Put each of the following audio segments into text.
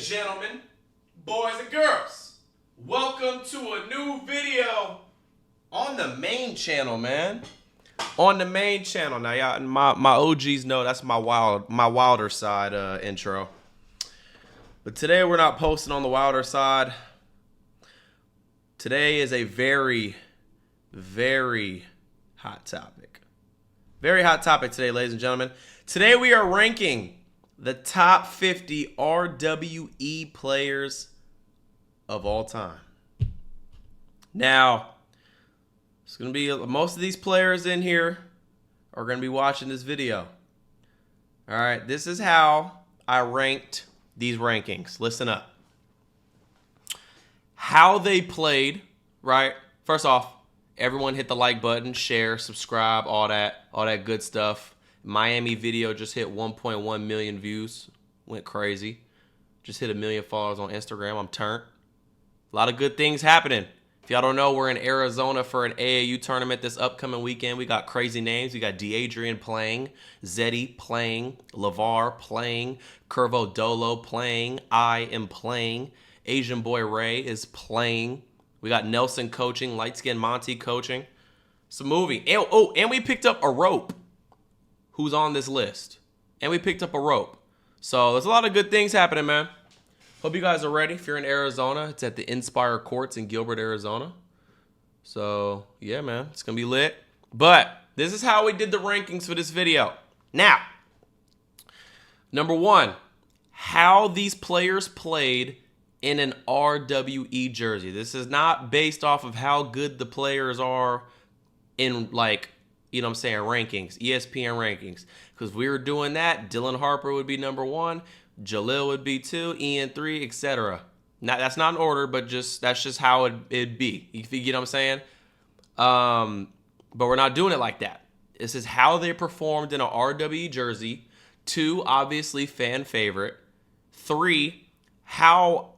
gentlemen, boys and girls, welcome to a new video on the main channel, man. On the main channel. Now, y'all, my OGs know that's my wilder side intro. But today we're not posting on the wilder side. Today is a very, very hot topic. Very hot topic today, ladies and gentlemen. Today we are ranking the top 50 RWE players of all time. Now, it's going to be most of these players in here are going to be watching this video. All right, this is how I ranked these rankings. Listen up. How they played, right? First off, everyone hit the like button, share, subscribe, all that good stuff. Miami video just hit 1.1 million views. Went crazy. Just hit 1 million followers on Instagram. I'm turned. A lot of good things happening. If y'all don't know, we're in Arizona for an AAU tournament this upcoming weekend. We got crazy names. We got D'Adrian playing, Zeddy playing, Lavar playing, Curvo Dolo playing, I am playing, Asian Boy Ray is playing. We got Nelson coaching, Light Skin Monty coaching. It's a movie. And we picked up a rope. Who's on this list. And we picked up a rope. So there's a lot of good things happening, man. Hope you guys are ready. If you're in Arizona, it's at the Inspire Courts in Gilbert, Arizona. So, yeah, man. It's going to be lit. But this is how we did the rankings for this video. Now, number one, how these players played in an RWE jersey. This is not based off of how good the players are in, like, you know what I'm saying, rankings, ESPN rankings. Because if we were doing that, Dylan Harper would be number 1, Jalil would be 2, Ian 3, etc. Now, that's not in order, but that's just how it'd be. You get what I'm saying? But we're not doing it like that. This is how they performed in an RWE jersey. 2, obviously, fan favorite. 3, how,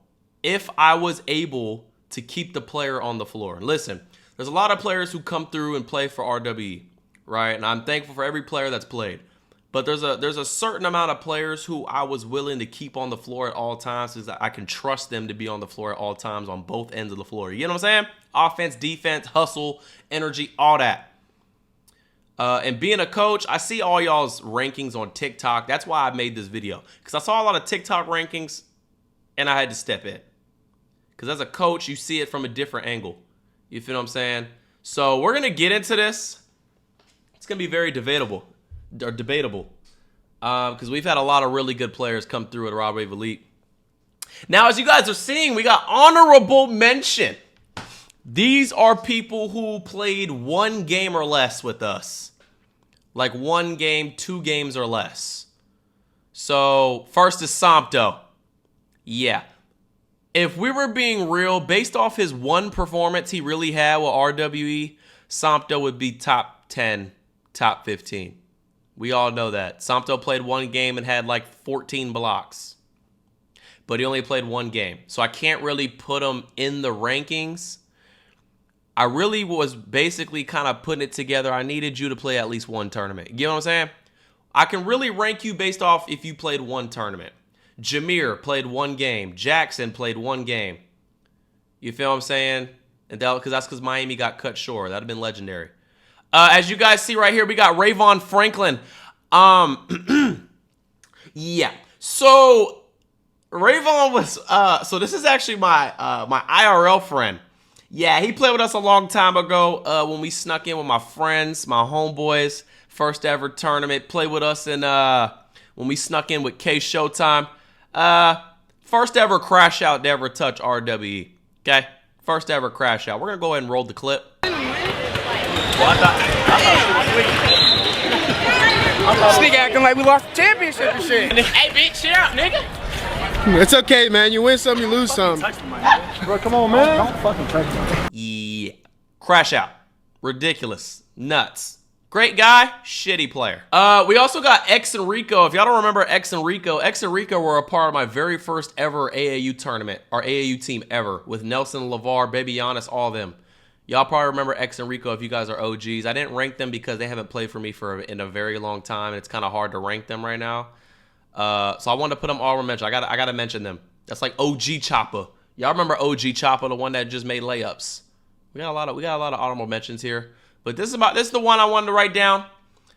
if I was able to keep the player on the floor. Listen, there's a lot of players who come through and play for RWE. Right, and I'm thankful for every player that's played. But there's a certain amount of players who I was willing to keep on the floor at all times because I can trust them to be on the floor at all times on both ends of the floor. You know what I'm saying? Offense, defense, hustle, energy, all that. And being a coach, I see all y'all's rankings on TikTok. That's why I made this video. Because I saw a lot of TikTok rankings, and I had to step in. Because as a coach, you see it from a different angle. You feel what I'm saying? So we're going to get into this. It's going to be very debatable. Because we've had a lot of really good players come through at Rod Wave Elite. Now, as you guys are seeing, we got honorable mention. These are people who played 1 game or less with us. Like 1 game, 2 games or less. So, first is Sompto. Yeah. If we were being real, based off his 1 performance he really had with RWE, Sompto would be top 10. Top 15. We all know that. Sompto played 1 game and had like 14 blocks. But he only played 1 game. So I can't really put him in the rankings. I really was basically kind of putting it together. I needed you to play at least 1 tournament. You know what I'm saying? I can really rank you based off if you played 1 tournament. Jameer played 1 game. Jackson played 1 game. You feel what I'm saying? And that's because Miami got cut short. That would have been legendary. As you guys see right here, we got Rayvon Franklin. Yeah. So Rayvon was so this is actually my my IRL friend. Yeah, he played with us a long time ago when we snuck in with my friends, my homeboys, first ever tournament. Played with us in when we snuck in with K Showtime. First ever crash out to ever touch RWE. Okay? First ever crash out. We're gonna go ahead and roll the clip. This nigga acting like we lost the championship and shit. Hey, bitch, shit out, nigga. It's okay, man. You win some, you lose some. Bro, come on, man. Don't fucking touch me. Yeah. Crash out. Ridiculous. Nuts. Great guy, shitty player. We also got X and Rico. If y'all don't remember X and Rico were a part of my very first ever AAU tournament, or AAU team ever, with Nelson, Lavar, Baby Giannis, all of them. Y'all probably remember X and Rico if you guys are OGs. I didn't rank them because they haven't played for me in a very long time, and it's kind of hard to rank them right now. So I wanted to put them all in mention. I gotta mention them. That's like OG Choppa. Y'all remember OG Choppa, the one that just made layups? We got a lot of honorable mentions here, but this is the one I wanted to write down.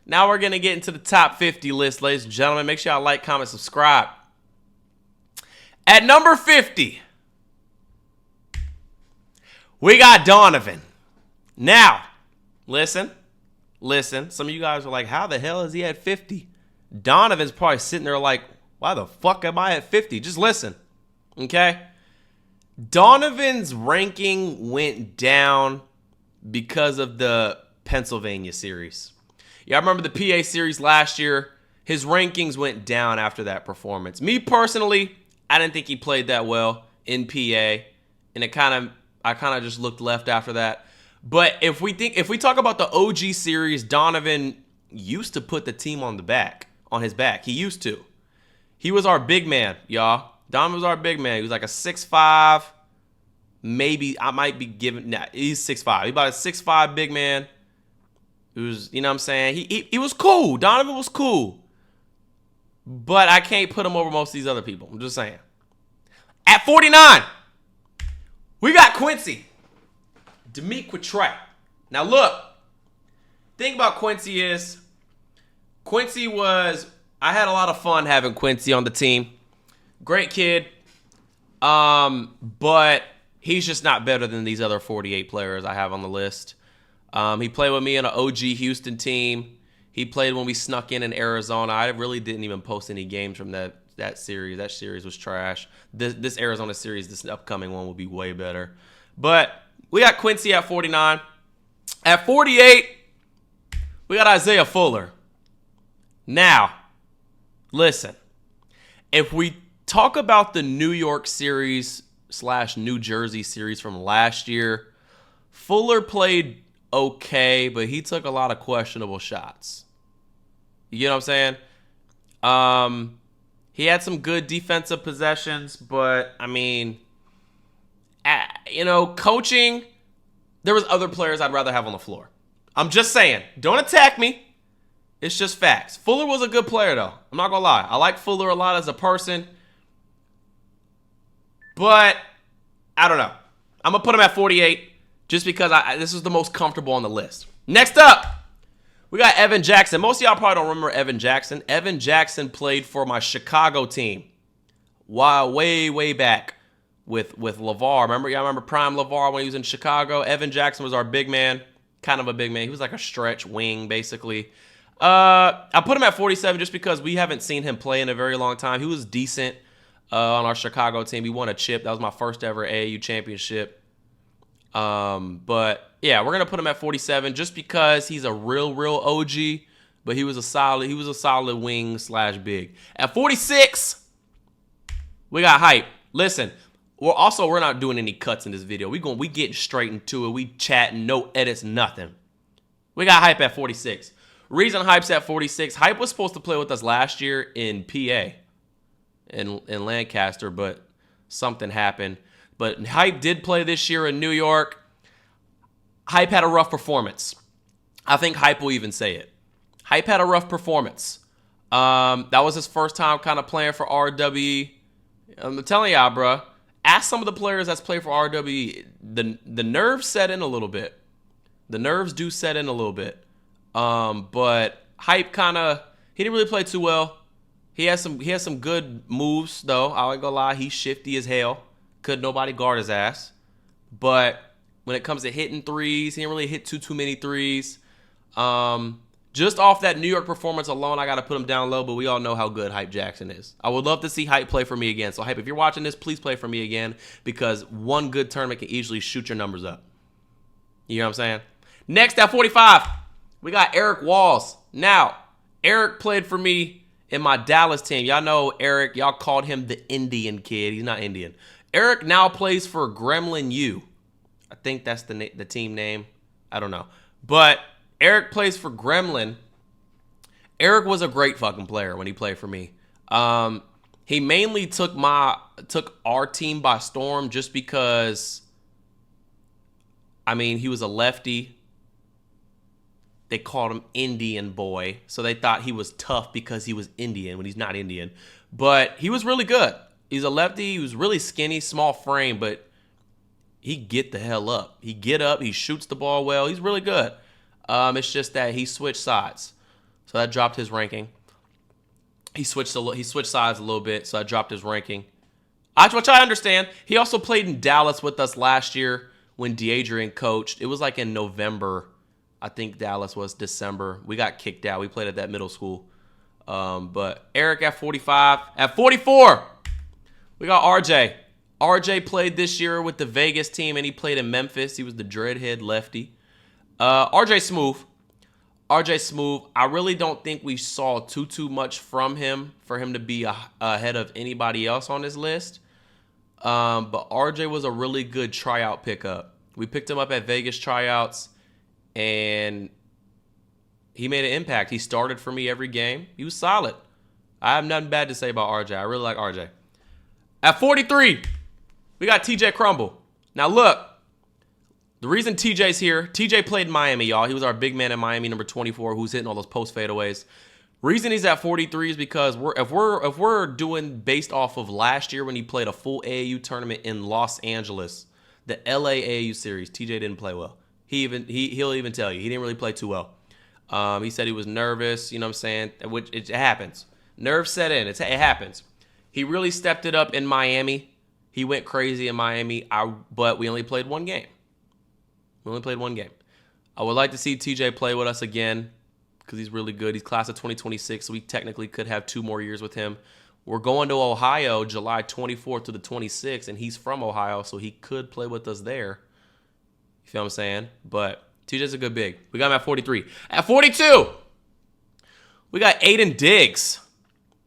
Now we're gonna get into the top 50 list, ladies and gentlemen. Make sure y'all like, comment, subscribe. At number 50, we got Donovan. Now, listen. Some of you guys are like, how the hell is he at 50? Donovan's probably sitting there like, why the fuck am I at 50? Just listen, okay? Donovan's ranking went down because of the Pennsylvania series. Y'all remember the PA series last year? His rankings went down after that performance. Me personally, I didn't think he played that well in PA, and I kind of just looked left after that. But if we talk about the OG series, Donovan used to put the team on his back. He used to. He was our big man, y'all. Donovan was our big man. He was like a 6'5", maybe I might be giving. Nah, he's 6'5". He's about a 6'5" big man. He was, you know what I'm saying? He was cool. Donovan was cool. But I can't put him over most of these other people. I'm just saying. At 49, we got Quincy. Demick with Trey. Now look, thing about Quincy is, I had a lot of fun having Quincy on the team. Great kid. But he's just not better than these other 48 players I have on the list. He played with me on an OG Houston team. He played when we snuck in Arizona. I really didn't even post any games from that series. That series was trash. This Arizona series, this upcoming one, will be way better. But we got Quincy at 49. At 48, we got Isaiah Fuller. Now, listen. If we talk about the New York series / New Jersey series from last year, Fuller played okay, but he took a lot of questionable shots. You know what I'm saying? He had some good defensive possessions, but, I mean, coaching, there was other players I'd rather have on the floor. I'm just saying. Don't attack me. It's just facts. Fuller was a good player, though. I'm not going to lie. I like Fuller a lot as a person. But, I don't know. I'm going to put him at 48 just because this is the most comfortable on the list. Next up, we got Evan Jackson. Most of y'all probably don't remember Evan Jackson. Evan Jackson played for my Chicago team way back with Lavar. Remember Prime Lavar when he was in Chicago? Evan Jackson was our big man, kind of a big man. He was like a stretch wing, basically. I put him at 47 just because we haven't seen him play in a very long time. He was decent on our Chicago team. He won a chip. That was my first ever AAU championship. But yeah, we're gonna put him at 47 just because he's a real OG. But he was a solid wing / big. At 46, we got Hype. Listen, we're not doing any cuts in this video. We getting straight into it. We chatting, no edits, nothing. We got Hype at 46. Reason Hype's at 46, Hype was supposed to play with us last year in PA, in Lancaster, but something happened. But Hype did play this year in New York. Hype had a rough performance. I think Hype will even say it. Hype had a rough performance. That was his first time kind of playing for RWE. I'm telling y'all, bro. Ask some of the players that's played for RWE. The nerves set in a little bit. The nerves do set in a little bit. But Hype he didn't really play too well. He has some good moves though. I ain't gonna lie, he's shifty as hell. Could nobody guard his ass. But when it comes to hitting threes, he didn't really hit too many threes. Just off that New York performance alone, I got to put him down low, but we all know how good Hype Jackson is. I would love to see Hype play for me again. So, Hype, if you're watching this, please play for me again because one good tournament can easily shoot your numbers up. You know what I'm saying? Next at 45, we got Eric Walls. Now, Eric played for me in my Dallas team. Y'all know Eric. Y'all called him the Indian kid. He's not Indian. Eric now plays for Gremlin U. I think that's the team name. I don't know. But Eric plays for Gremlin. Eric was a great fucking player when he played for me. He mainly took our team by storm just because, I mean, he was a lefty. They called him Indian boy. So they thought he was tough because he was Indian when he's not Indian. But he was really good. He's a lefty. He was really skinny, small frame, but he get the hell up. He get up. He shoots the ball well. He's really good. It's just that he switched sides, so that dropped his ranking. He switched sides a little bit, so I dropped his ranking. Which I understand. He also played in Dallas with us last year when D'Adrian coached. It was like in November. I think Dallas was December. We got kicked out. We played at that middle school. But Eric at 45. At 44, we got RJ. RJ played this year with the Vegas team, and he played in Memphis. He was the dreadhead lefty. RJ Smooth. I really don't think we saw too much from him for him to be ahead of anybody else on this list. But RJ was a really good tryout pickup. We picked him up at Vegas tryouts, and he made an impact. He started for me every game. He was solid. I have nothing bad to say about RJ. I really like RJ. At 43, we got TJ Crumble. Now look, the reason TJ's here, TJ played in Miami, y'all. He was our big man in Miami, number 24, who's hitting all those post fadeaways. Reason he's at 43 is because if we're doing based off of last year when he played a full AAU tournament in Los Angeles, the LA AAU series, TJ didn't play well. He'll even tell you he didn't really play too well. He said he was nervous, you know what I'm saying, which it happens. Nerves set in. It happens. He really stepped it up in Miami. He went crazy in Miami, but we only played one game. I would like to see TJ play with us again because he's really good. He's class of 2026, so we technically could have 2 more years with him. We're going to Ohio July 24th to the 26th, and he's from Ohio, so he could play with us there. You feel what I'm saying? But TJ's a good big. We got him at 43. At 42, we got Aiden Diggs.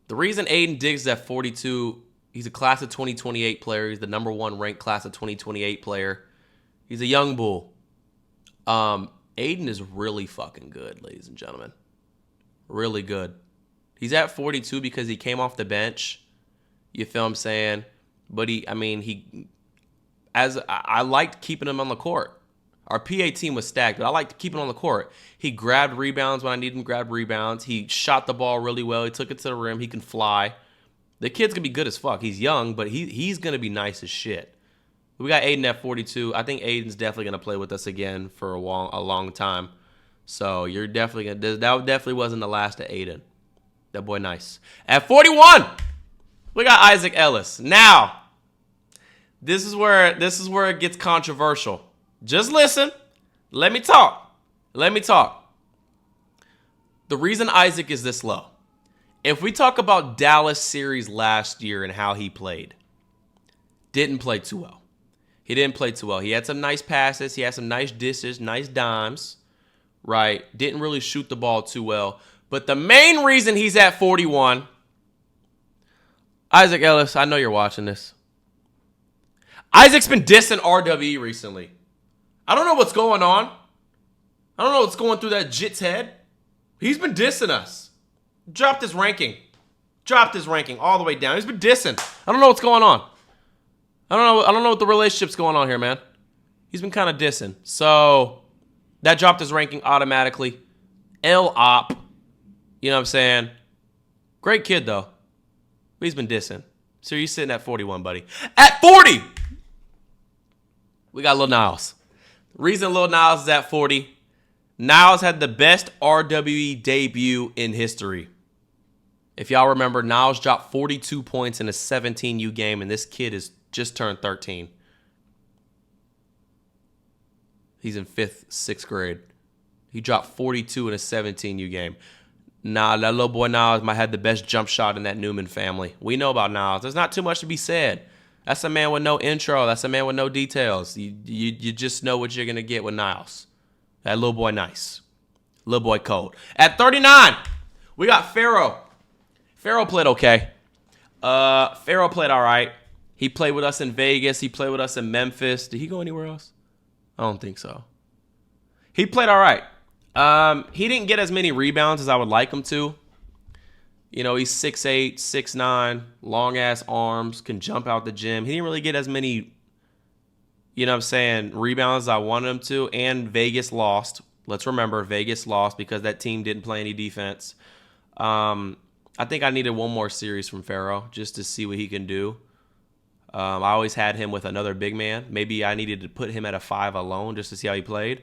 The reason Aiden Diggs is at 42, he's a class of 2028 player. He's the number 1 ranked class of 2028 player. He's a young bull. Aiden is really fucking good, ladies and gentlemen. Really good. He's at 42 because he came off the bench. You feel what I'm saying? But I liked keeping him on the court. Our PA team was stacked, but I liked keeping him on the court. He grabbed rebounds when I needed him to grab rebounds. He shot the ball really well. He took it to the rim. He can fly. The kid's going to be good as fuck. He's young, but he's going to be nice as shit. We got Aiden at 42. I think Aiden's definitely going to play with us again for a long time. So you're definitely going to... That definitely wasn't the last of Aiden. That boy nice. At 41, we got Isaac Ellis. Now, this is where it gets controversial. Just listen. Let me talk. The reason Isaac is this low. If we talk about Dallas series last year and how he played, didn't play too well. He didn't play too well. He had some nice passes. He had some nice dishes, nice dimes, right? Didn't really shoot the ball too well. But the main reason he's at 41, Isaac Ellis, I know you're watching this. Isaac's been dissing RWE recently. I don't know what's going on. I don't know what's going through that jit's head. He's been dissing us. Dropped his ranking all the way down. He's been dissing. I don't know what's going on. I don't know what the relationship's going on here, man. He's been kind of dissing. So that dropped his ranking automatically. L-op. You know what I'm saying? Great kid, though. But he's been dissing. So you're sitting at 41, buddy. At 40, we got Lil Niles. The reason Lil Niles is at 40, Niles had the best RWE debut in history. If y'all remember, Niles dropped 42 points in a 17U game, and this kid is just turned 13. He's in 6th grade. He dropped 42 in a 17U game. Nah, that little boy Niles might have the best jump shot in that Newman family. We know about Niles. There's not too much to be said. That's a man with no intro. That's a man with no details. You just know what you're going to get with Niles. That little boy nice. Little boy cold. At 39, we got Pharaoh. Pharaoh played okay. Pharaoh played all right. He played with us in Vegas. He played with us in Memphis. Did he go anywhere else? I don't think so. He played all right. He didn't get as many rebounds as I would like him to. You know, he's 6'8", 6'9", long-ass arms, can jump out the gym. He didn't really get as many, you know what I'm saying, rebounds as I wanted him to. And Vegas lost. Let's remember, Vegas lost because that team didn't play any defense. I think I needed one more series from Pharaoh just to see what he can do. I always had him with another big man. Maybe I needed to put him at a 5 alone just to see how he played.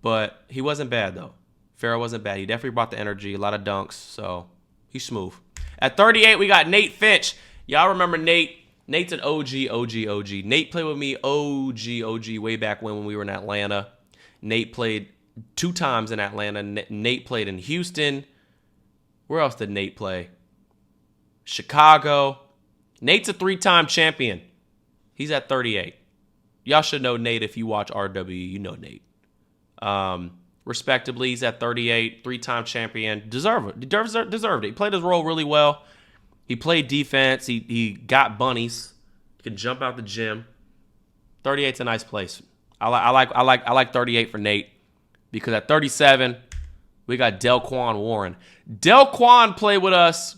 But he wasn't bad, though. Pharaoh wasn't bad. He definitely brought the energy, a lot of dunks, so he's smooth. At 38, we got Nate Finch. Y'all remember Nate? Nate's an OG. Nate played with me OG way back when we were in Atlanta. Nate played 2 times in Atlanta. Nate played in Houston. Where else did Nate play? Chicago. Nate's a 3-time champion. He's at 38. Y'all should know Nate if you watch RW. You know Nate. Respectably, he's at 38, 3-time champion. Deserved it. He played his role really well. He played defense. He got bunnies. He could jump out the gym. 38's a nice place. I like 38 for Nate because at 37 we got Delquan Warren. Delquan played with us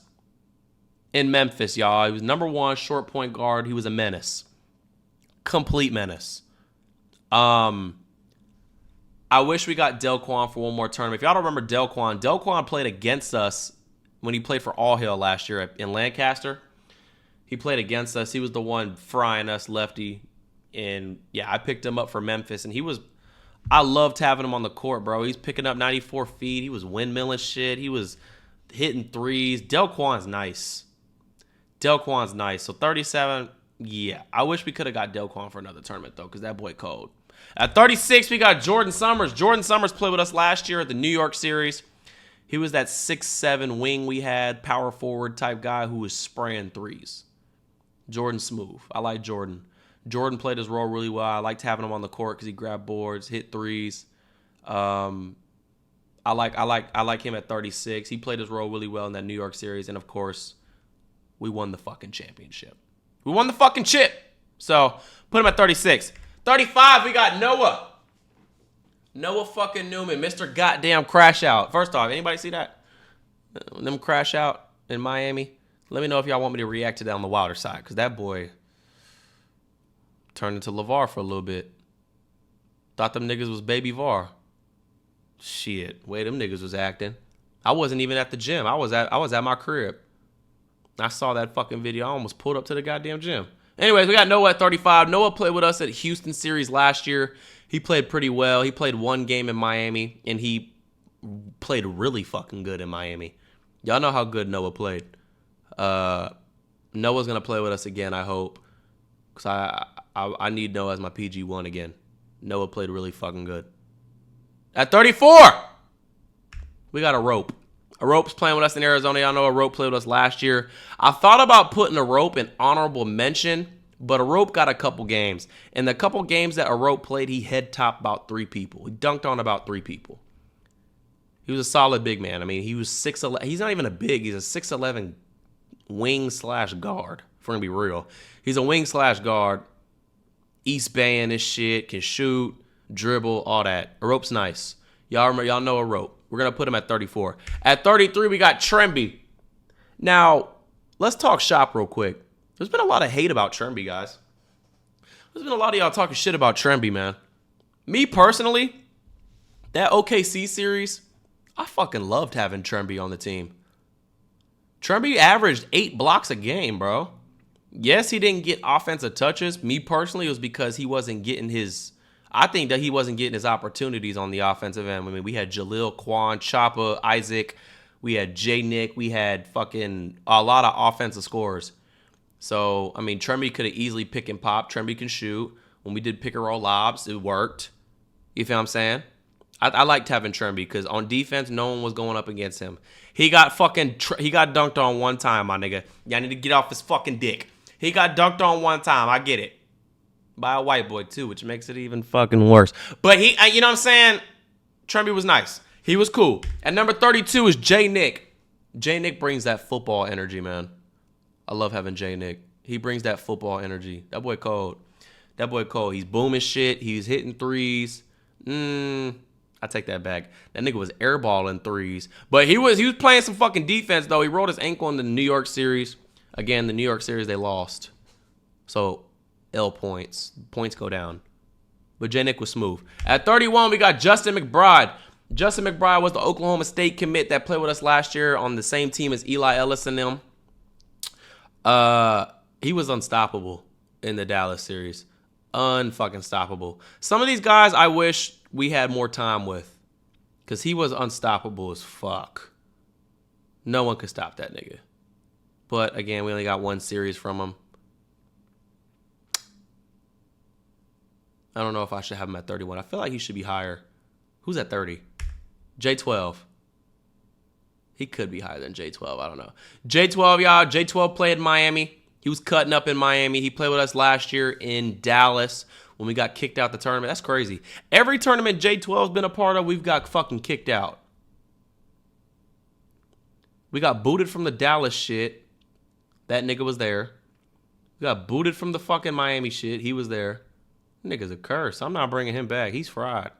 in Memphis, y'all. He was number 1 short point guard. He was a menace, complete menace. I wish we got Delquan for one more tournament. If y'all don't remember Delquan played against us when he played for All Hill last year in Lancaster. He played against us. He was the one frying us lefty. And, yeah, I picked him up for Memphis. And I loved having him on the court, bro. He's picking up 94 feet. He was windmilling shit. He was hitting threes. Delquan's nice. So 37, yeah. I wish we could have got Delquan for another tournament, though, because that boy cold. At 36, we got Jordan Summers. Jordan Summers played with us last year at the New York series. He was that 6'7" wing we had, power forward type guy who was spraying threes. Jordan smooth. I like Jordan. Jordan played his role really well. I liked having him on the court because he grabbed boards, hit threes. I like him at 36. He played his role really well in that New York series, and of course, we won the fucking championship. We won the fucking chip. So put him at 36. 35, we got Noah. Noah fucking Newman, Mr. Goddamn Crash Out. First off, anybody see that? Them crash out in Miami? Let me know if y'all want me to react to that on the wilder side, because that boy turned into Lavar for a little bit. Thought them niggas was baby Var. Shit, way them niggas was acting. I wasn't even at the gym. I was at my crib. I saw that fucking video. I almost pulled up to the goddamn gym. Anyways, we got Noah at 35. Noah played with us at Houston series last year. He played pretty well. He played 1 game in Miami, and he played really fucking good in Miami. Y'all know how good Noah played. Noah's going to play with us again, I hope, because I need Noah as my PG1 again. Noah played really fucking good. At 34, we got a Rope. A Rope's playing with us in Arizona. Y'all know a Rope played with us last year. I thought about putting a Rope in honorable mention, but a Rope got a couple games. And the couple games that a Rope played, he head topped about 3 people. He dunked on about 3 people. He was a solid big man. I mean, he was 6'11". He's not even a big. He's a 6'11" wing/guard, if we're going to be real. He's a wing/guard. East Baying this shit, can shoot, dribble, all that. A Rope's nice. Y'all know a Rope. We're going to put him at 34. At 33, we got Tremby. Now, let's talk shop real quick. There's been a lot of hate about Tremby, guys. There's been a lot of y'all talking shit about Tremby, man. Me, personally, that OKC series, I fucking loved having Tremby on the team. Tremby averaged 8 blocks a game, bro. Yes, he didn't get offensive touches. Me, personally, it was because he wasn't getting his... I think that he wasn't getting his opportunities on the offensive end. I mean, we had Jalil, Quan, Choppa, Isaac. We had J-Nick. We had fucking a lot of offensive scorers. So, I mean, Tremby could have easily pick and pop. Tremby can shoot. When we did pick and roll lobs, it worked. You feel what I'm saying? I liked having Tremby because on defense, no one was going up against him. He got dunked on one time, my nigga. Y'all need to get off his fucking dick. He got dunked on one time. I get it. By a white boy, too, which makes it even fucking worse. But you know what I'm saying? Tremby was nice. He was cool. At number 32 is J-Nick. J-Nick brings that football energy, man. I love having J-Nick. He brings that football energy. That boy cold. He's booming shit. He's hitting threes. I take that back. That nigga was airballing threes. But he was playing some fucking defense, though. He rolled his ankle in the New York series. Again, the New York series, they lost. So... L points. Points go down. But J-Nick was smooth. At 31, we got Justin McBride. Justin McBride was the Oklahoma State commit that played with us last year on the same team as Eli Ellis and them. He was unstoppable. in the Dallas series. Unfucking stoppable. Some of these guys I wish we had more time with, because he was unstoppable as fuck. No one could stop that nigga. But again, we only got one series from him. I don't know if I should have him at 31. I feel like he should be higher. Who's at 30? J12. He could be higher than J12. I don't know. J12, y'all. J12 played in Miami. He was cutting up in Miami. He played with us last year in Dallas when we got kicked out the tournament. That's crazy. Every tournament J12's been a part of, we've got fucking kicked out. We got booted from the Dallas shit. That nigga was there. We got booted from the fucking Miami shit. He was there. Nigga's a curse. I'm not bringing him back. He's fried.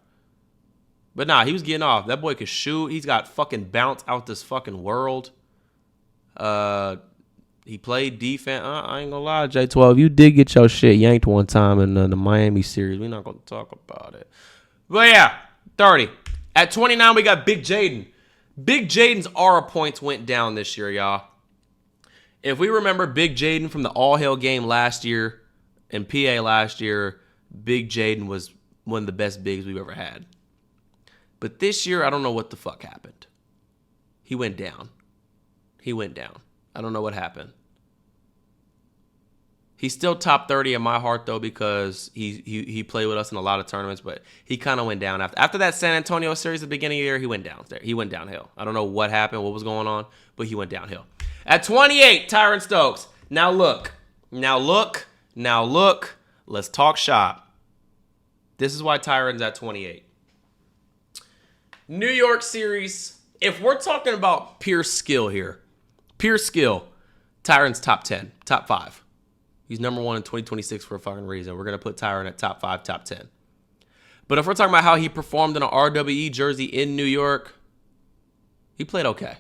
But nah, he was getting off. That boy could shoot. He's got fucking bounce out this fucking world. He played defense. I ain't gonna lie, J12. You did get your shit yanked one time in the Miami series. We're not gonna talk about it. But yeah, 30. At 29, we got Big Jaden. Big Jaden's aura points went down this year, y'all. If we remember Big Jaden from the all-hell game last year in PA last year, Big Jaden was one of the best bigs we've ever had. But this year, I don't know what the fuck happened. He went down. He went down. I don't know what happened. He's still top 30 in my heart, though, because he played with us in a lot of tournaments, but he kind of went down. After that San Antonio series at the beginning of the year, he went down there. He went downhill. I don't know what happened, what was going on, but he went downhill. At 28, Tyron Stokes. Now look. Let's talk shop. This is why Tyron's at 28. New York series. If we're talking about pure skill here, Tyron's top 10, top 5. He's number 1 in 2026 for a fucking reason. We're going to put Tyron at top 5, top 10. But if we're talking about how he performed in an RWE jersey in New York, he played okay.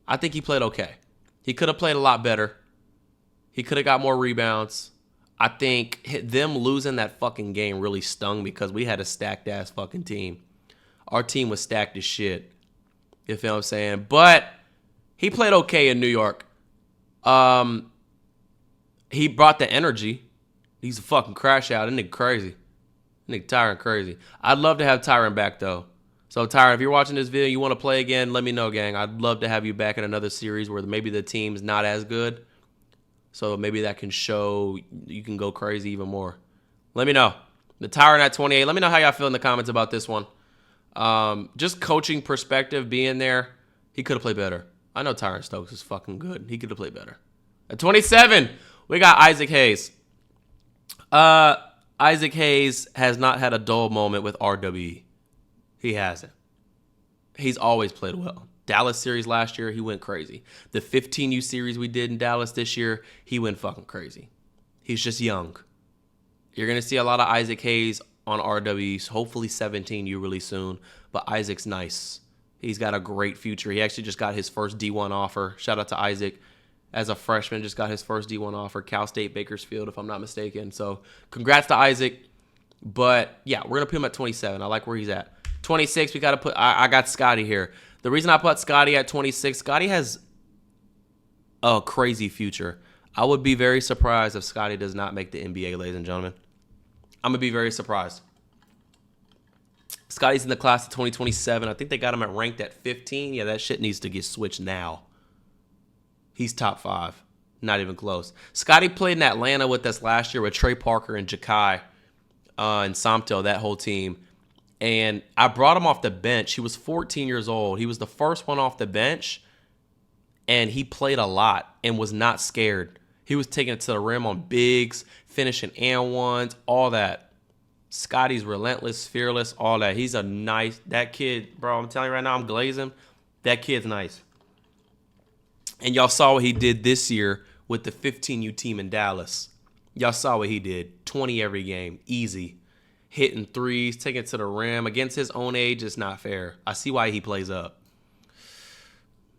I think he played okay. He could have played a lot better. He could have got more rebounds. I think them losing that fucking game really stung because we had a stacked ass fucking team. Our team was stacked as shit. You feel what I'm saying? But he played okay in New York. He brought the energy. He's a fucking crash out. That nigga crazy. That nigga Tyron crazy. I'd love to have Tyron back, though. So, Tyron, if you're watching this video and you want to play again, let me know, gang. I'd love to have you back in another series where maybe the team's not as good. So maybe that can show you can go crazy even more. Let me know. The Tyron at 28. Let me know how y'all feel in the comments about this one. Just coaching perspective, being there, he could have played better. I know Tyron Stokes is fucking good. He could have played better. At 27, we got Isaac Hayes. Isaac Hayes has not had a dull moment with RWE. He hasn't. He's always played well. Dallas series last year, he went crazy. The 15U series we did in Dallas this year, he went fucking crazy. He's just young. You're going to see a lot of Isaac Hayes on RWE, hopefully 17U really soon. But Isaac's nice. He's got a great future. He actually just got his first D1 offer. Shout out to Isaac. As a freshman, just got his first D1 offer. Cal State Bakersfield, if I'm not mistaken. So congrats to Isaac. But yeah, we're going to put him at 27. I like where he's at. 26, we got to put, I got Scotty here. The reason I put Scotty at 26, Scotty has a crazy future. I would be very surprised if Scotty does not make the NBA, ladies and gentlemen. I'm going to be very surprised. Scotty's in the class of 2027. I think they got him ranked at 15. Yeah, that shit needs to get switched now. He's top 5. Not even close. Scotty played in Atlanta with us last year with Trey Parker and Jakai and Samto, that whole team. And I brought him off the bench. He was 14 years old. He was the first one off the bench. And he played a lot and was not scared. He was taking it to the rim on bigs, finishing and ones, all that. Scotty's relentless, fearless, all that. He's a nice, that kid, bro, I'm telling you right now, I'm glazing. That kid's nice. And y'all saw what he did this year with the 15U team in Dallas. Y'all saw what he did. 20 every game. Easy. Hitting threes, taking it to the rim. Against his own age, it's not fair. I see why he plays up.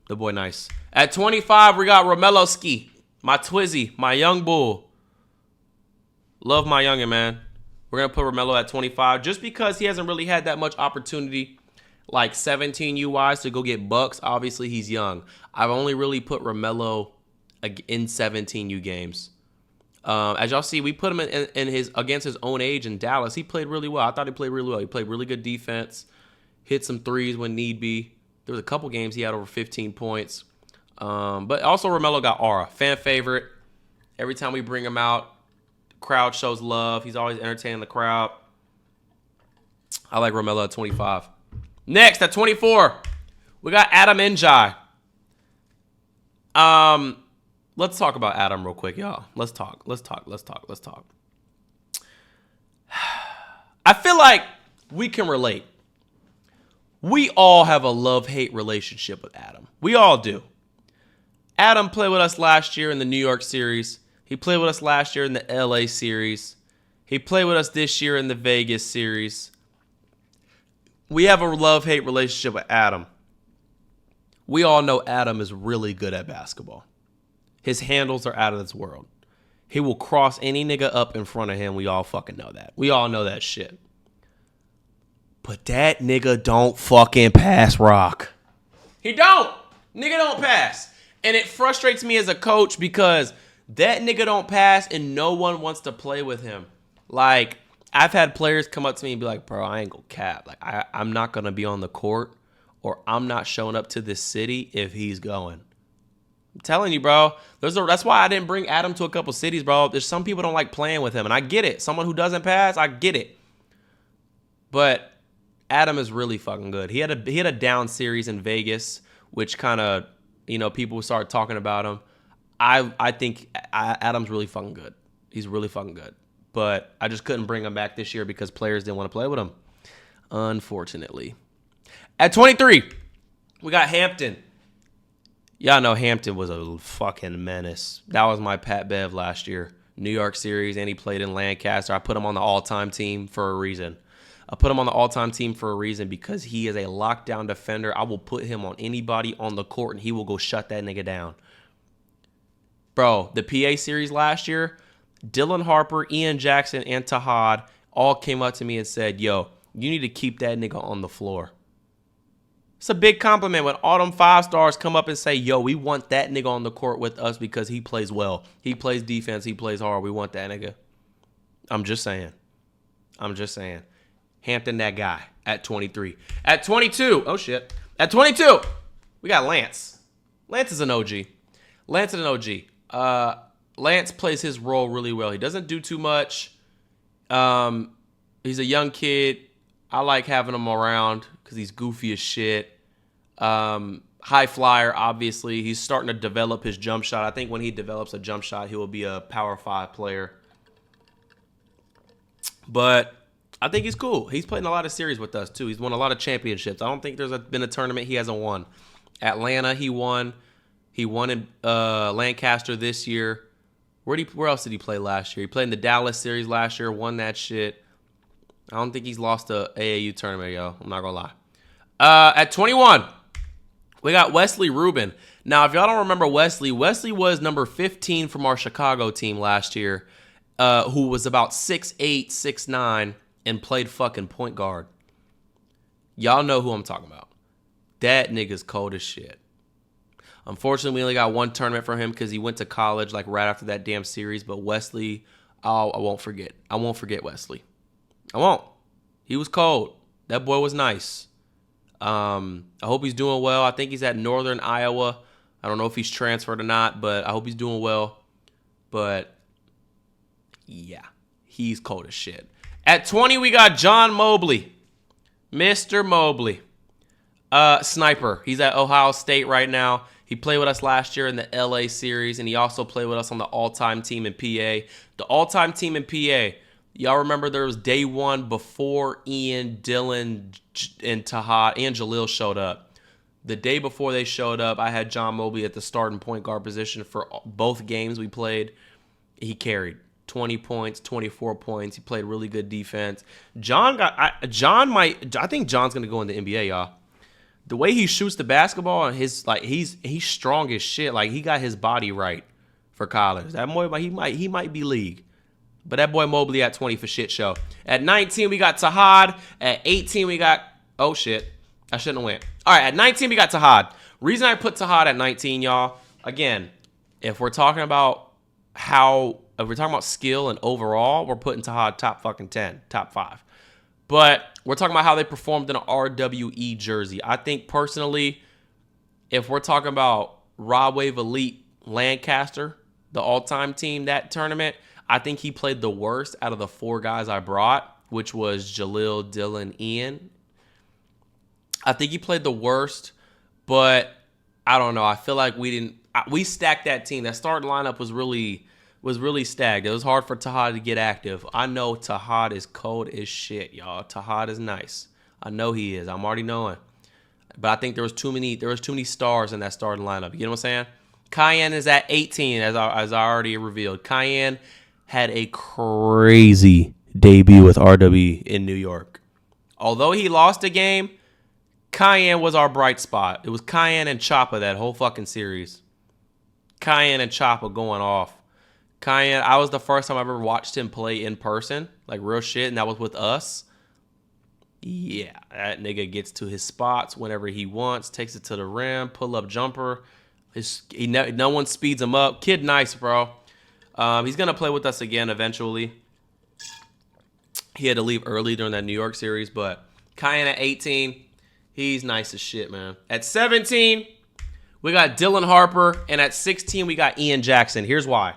The boy nice. At 25, we got Romello Ski. My Twizzy. My young bull. Love my youngin', man. We're going to put Romello at 25 just because he hasn't really had that much opportunity like 17U-wise to go get bucks. Obviously, he's young. I've only really put Romello in 17U games. As y'all see, we put him in his against his own age in Dallas. He played really well. I thought he played really well. He played really good defense, hit some threes when need be. There was a couple games he had over 15 points. But also Romello got aura. Fan favorite. Every time we bring him out, the crowd shows love. He's always entertaining the crowd. I like Romello at 25. Next, at 24, we got Adam Njai. Let's talk about Adam real quick, y'all. Let's talk. I feel like we can relate. We all have a love-hate relationship with Adam. We all do. Adam played with us last year in the New York series. He played with us last year in the LA series. He played with us this year in the Vegas series. We have a love-hate relationship with Adam. We all know Adam is really good at basketball. His handles are out of this world. He will cross any nigga up in front of him. We all fucking know that. We all know that shit. But that nigga don't fucking pass rock. He don't. Nigga don't pass. And it frustrates me as a coach because that nigga don't pass and no one wants to play with him. Like, I've had players come up to me and be like, bro, I ain't gonna cap. Like, I'm not gonna be on the court or I'm not showing up to this city if he's going. I'm telling you, bro. That's why I didn't bring Adam to a couple cities, bro. There's some people don't like playing with him, and I get it. Someone who doesn't pass, I get it. But Adam is really fucking good. He had a down series in Vegas, which kind of, people started talking about him. I think Adam's really fucking good. He's really fucking good. But I just couldn't bring him back this year because players didn't want to play with him, unfortunately. At 23, we got Hampton. Y'all know Hampton was a fucking menace. That was my Pat Bev last year. New York series, and he played in Lancaster. I put him on the all-time team for a reason. Because he is a lockdown defender. I will put him on anybody on the court, and he will go shut that nigga down. Bro, the PA series last year, Dylan Harper, Ian Jackson, and Tahad all came up to me and said, yo, you need to keep that nigga on the floor. It's a big compliment when all them 5 stars come up and say, yo, we want that nigga on the court with us because he plays well. He plays defense. He plays hard. We want that nigga. I'm just saying. Hampton, that guy at 23. At 22, oh shit. At 22, we got Lance. Lance is an OG. Lance plays his role really well. He doesn't do too much. He's a young kid. I like having him around because he's goofy as shit. High flyer, obviously. He's starting to develop his jump shot. I think when he develops a jump shot, he will be a Power 5 player. But I think he's cool. He's played in a lot of series with us, too. He's won a lot of championships. I don't think there's been a tournament he hasn't won. Atlanta, he won. He won in Lancaster this year. Where else did he play last year? He played in the Dallas series last year, won that shit. I don't think he's lost a AAU tournament, yo. I'm not going to lie. At 21, we got Wesley Ruben. Now, if y'all don't remember Wesley was number 15 from our Chicago team last year, who was about 6'8", 6'9", and played fucking point guard. Y'all know who I'm talking about. That nigga's cold as shit. Unfortunately, we only got one tournament for him because he went to college like right after that damn series. But Wesley, I won't forget. I won't forget Wesley. I won't. He was cold. That boy was nice. I hope he's doing well. I think he's at Northern Iowa. I don't know if he's transferred or not, but I hope he's doing well. But, yeah, he's cold as shit. At 20, we got John Mobley. Mr. Mobley. Sniper. He's at Ohio State right now. He played with us last year in the LA series, and he also played with us on the all-time team in PA. The all-time team in PA, y'all remember there was day one before Ian, Dylan, and Tahad and Jalil showed up. The day before they showed up, I had John Mobley at the starting point guard position for both games we played. He carried 20 points, 24 points. He played really good defense. I think John's going to go in the NBA, y'all. The way he shoots the basketball and he's strong as shit. Like, he got his body right for college. That boy, he might be league. But that boy Mobley at 20 for shit show. At 19, we got Tahad. At 18, we got... Oh, shit. I shouldn't have went. All right, at 19, we got Tahad. Reason I put Tahad at 19, y'all, again, if we're talking about how if we're talking about skill and overall, we're putting Tahad top fucking 10, top 5. But we're talking about how they performed in an RWE jersey. I think personally, if we're talking about Rod Wave Elite Lancaster, the all-time team that tournament, I think he played the worst out of the 4 guys I brought, which was Jalil, Dylan, Ian. I think he played the worst, but I don't know. I feel like we stacked that team. That starting lineup was really stacked. It was hard for Tahad to get active. I know Tahad is cold as shit, y'all. Tahad is nice. I know he is. I'm already knowing. But I think there was too many stars in that starting lineup. You know what I'm saying? Cayenne is at 18, as I already revealed. Cayenne had a crazy debut with RWE in New York. Although he lost a game, Cayenne was our bright spot. It was Cayenne and Choppa that whole fucking series. Cayenne and Choppa going off. Cayenne, I was the first time I ever watched him play in person, like real shit, and that was with us. Yeah, that nigga gets to his spots whenever he wants, takes it to the rim, pull-up jumper. No one speeds him up. Kid nice, bro. He's going to play with us again eventually. He had to leave early during that New York series, but Cayenne at 18, he's nice as shit, man. At 17, we got Dylan Harper, and at 16, we got Ian Jackson. Here's why.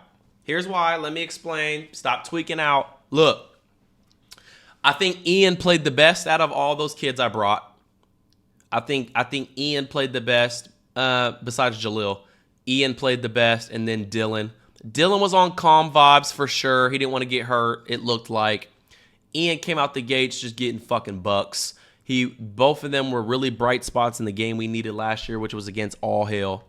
Let me explain. Stop tweaking out. Look, I think Ian played the best out of all those kids I brought. I think Ian played the best besides Jalil. Ian played the best, and then Dylan. Dylan was on calm vibes for sure. He didn't want to get hurt, it looked like. Ian came out the gates just getting fucking bucks. Both of them were really bright spots in the game we needed last year, which was against All Hail.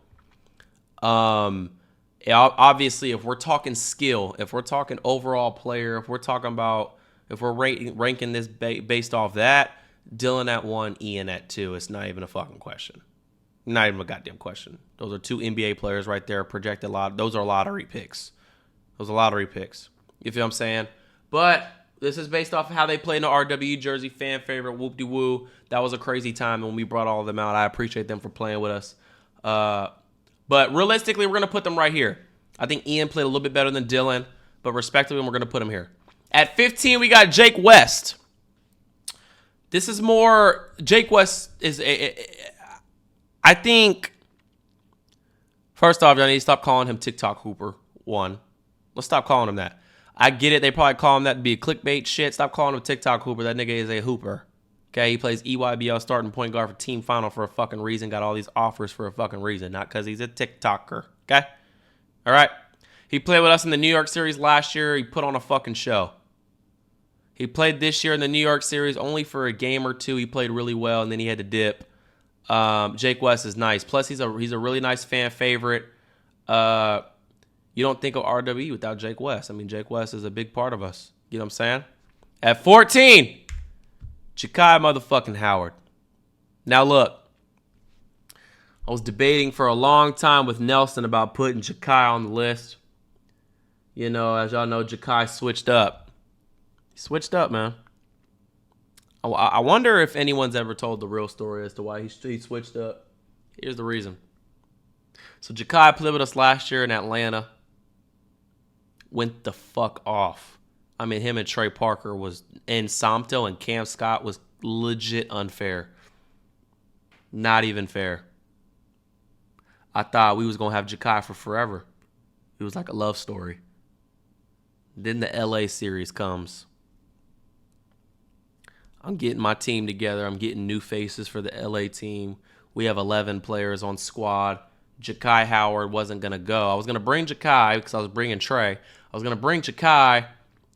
Obviously, if we're talking skill, if we're talking overall player, if we're ranking this based off that, Dylan at 1, Ian at 2. It's not even a fucking question. Not even a goddamn question. Those are 2 NBA players right there, projected those are lottery picks. You feel what I'm saying? But this is based off of how they played in the RWE jersey, fan favorite, whoop-de-woo. That was a crazy time when we brought all of them out. I appreciate them for playing with us. But realistically, we're going to put them right here. I think Ian played a little bit better than Dylan, but respectively, we're going to put him here. At 15, we got Jake West. This is more... Jake West is... I think... First off, y'all need to stop calling him TikTok Hooper 1. Let's stop calling him that. I get it. They probably call him that to be a clickbait shit. Stop calling him TikTok Hooper. That nigga is a hooper. Okay, he plays EYBL starting point guard for Team Final for a fucking reason. Got all these offers for a fucking reason. Not because he's a TikToker. Okay? All right? He played with us in the New York series last year. He put on a fucking show. He played this year in the New York series only for a game or 2. He played really well, and then he had to dip. Jake West is nice. Plus, he's a really nice fan favorite. You don't think of RWE without Jake West. I mean, Jake West is a big part of us. You know what I'm saying? At 14, Jakai motherfucking Howard. Now, look. I was debating for a long time with Nelson about putting Jakai on the list. You know, as y'all know, Jakai switched up. He switched up, man. I wonder if anyone's ever told the real story as to why he switched up. Here's the reason. So Jakai played with us last year in Atlanta. Went the fuck off. I mean, him and Trey Parker was in Somto, and Cam Scott was legit unfair. Not even fair. I thought we was going to have Jakai for forever. It was like a love story. Then the LA series comes. I'm getting my team together. I'm getting new faces for the LA team. We have 11 players on squad. Jakai Howard wasn't going to go. I was going to bring Jakai because I was bringing Trey. I was going to bring Jakai,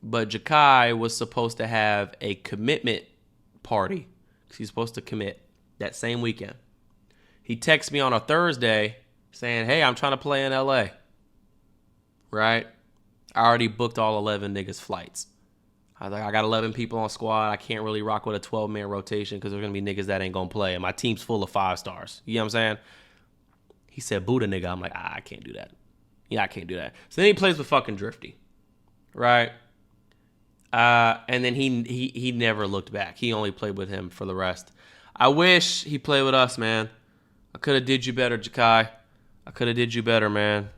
but Jakai was supposed to have a commitment party because he's supposed to commit that same weekend. He texts me on a Thursday saying, hey, I'm trying to play in LA. Right? I already booked all 11 niggas' flights. I was like, I got 11 people on squad. I can't really rock with a 12-man rotation because there's going to be niggas that ain't going to play. And my team's full of 5 stars. You know what I'm saying? He said, Buddha nigga. I'm like, I can't do that. Yeah, I can't do that. So then he plays with fucking Drifty. Right? And then he never looked back. He only played with him for the rest. I wish he played with us, man. I could have did you better, Jakai. I could have did you better, man.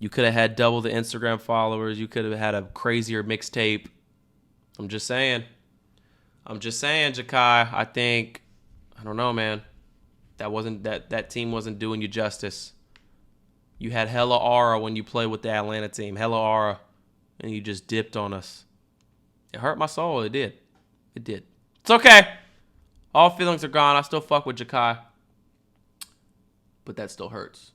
You could have had double the Instagram followers. You could have had a crazier mixtape. I'm just saying, Jakai. I don't know, man. That team wasn't doing you justice. You had hella aura when you played with the Atlanta team. Hella aura. And you just dipped on us. It hurt my soul. It did. It's okay. All feelings are gone. I still fuck with Jakai. But that still hurts.